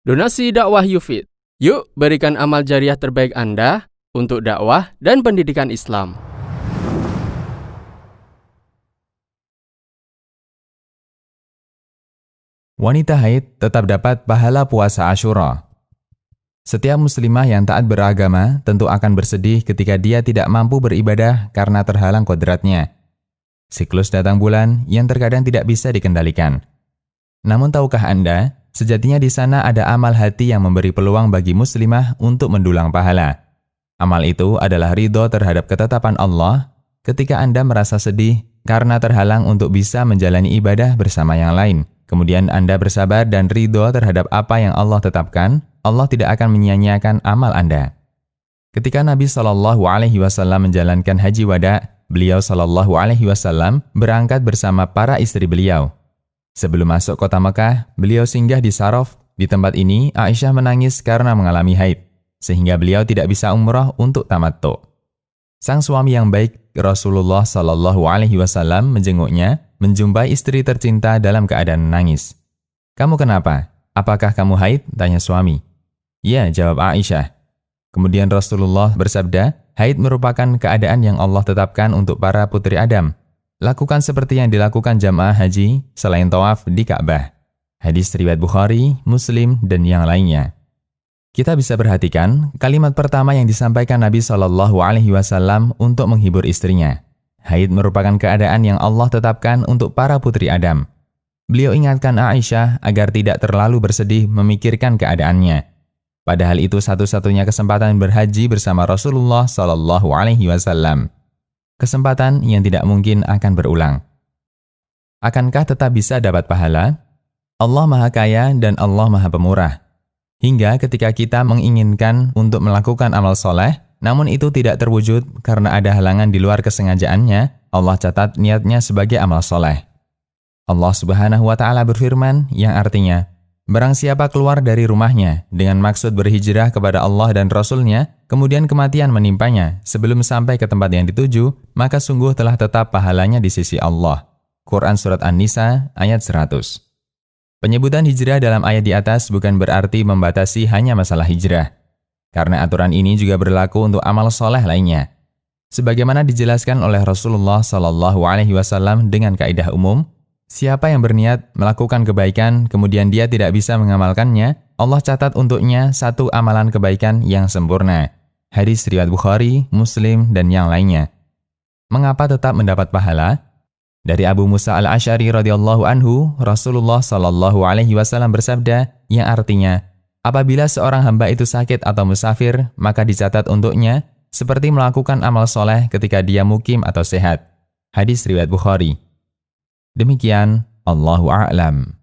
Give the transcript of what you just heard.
Donasi dakwah Yufid. Yuk berikan amal jariah terbaik Anda untuk dakwah dan pendidikan Islam. Wanita haid tetap dapat pahala puasa Asyura. Setiap muslimah yang taat beragama tentu akan bersedih ketika dia tidak mampu beribadah karena terhalang kodratnya. Siklus datang bulan yang terkadang tidak bisa dikendalikan. Namun tahukah Anda, sejatinya di sana ada amal hati yang memberi peluang bagi muslimah untuk mendulang pahala. Amal itu adalah ridho terhadap ketetapan Allah ketika Anda merasa sedih karena terhalang untuk bisa menjalani ibadah bersama yang lain. Kemudian Anda bersabar dan ridho terhadap apa yang Allah tetapkan, Allah tidak akan menyia-nyiakan amal Anda. Ketika Nabi SAW menjalankan haji wada, beliau SAW berangkat bersama para istri beliau. Sebelum masuk kota Mekah, beliau singgah di Saraf. Di tempat ini, Aisyah menangis karena mengalami haid, sehingga beliau tidak bisa umrah untuk tamattu. Sang suami yang baik, Rasulullah SAW menjenguknya, menjumpai istri tercinta dalam keadaan menangis. "Kamu kenapa? Apakah kamu haid?" tanya suami. "Ya," jawab Aisyah. Kemudian Rasulullah bersabda, "Haid merupakan keadaan yang Allah tetapkan untuk para putri Adam. Lakukan seperti yang dilakukan jamaah haji selain tawaf di Ka'bah." Hadis riwayat Bukhari, Muslim, dan yang lainnya. Kita bisa perhatikan kalimat pertama yang disampaikan Nabi SAW untuk menghibur istrinya. Haid merupakan keadaan yang Allah tetapkan untuk para putri Adam. Beliau ingatkan Aisyah agar tidak terlalu bersedih memikirkan keadaannya. Padahal itu satu-satunya kesempatan berhaji bersama Rasulullah SAW. Kesempatan yang tidak mungkin akan berulang. Akankah tetap bisa dapat pahala? Allah Maha Kaya dan Allah Maha Pemurah. Hingga ketika kita menginginkan untuk melakukan amal soleh, namun itu tidak terwujud karena ada halangan di luar kesengajaannya, Allah catat niatnya sebagai amal soleh. Allah Subhanahu wa Ta'ala berfirman yang artinya, "Barang siapa keluar dari rumahnya dengan maksud berhijrah kepada Allah dan Rasul-Nya, kemudian kematian menimpanya sebelum sampai ke tempat yang dituju, maka sungguh telah tetap pahalanya di sisi Allah." Quran Surat An-Nisa ayat 100. Penyebutan hijrah dalam ayat di atas bukan berarti membatasi hanya masalah hijrah, karena aturan ini juga berlaku untuk amal soleh lainnya. Sebagaimana dijelaskan oleh Rasulullah SAW dengan kaidah umum, siapa yang berniat melakukan kebaikan kemudian dia tidak bisa mengamalkannya, Allah catat untuknya satu amalan kebaikan yang sempurna. Hadis riwayat Bukhari, Muslim, dan yang lainnya. Mengapa tetap mendapat pahala? Dari Abu Musa al-Asy'ari radhiyallahu anhu, Rasulullah SAW bersabda yang artinya, apabila seorang hamba itu sakit atau musafir, maka dicatat untuknya seperti melakukan amal soleh ketika dia mukim atau sehat. Hadis riwayat Bukhari. Demikian, Allahu a'lam.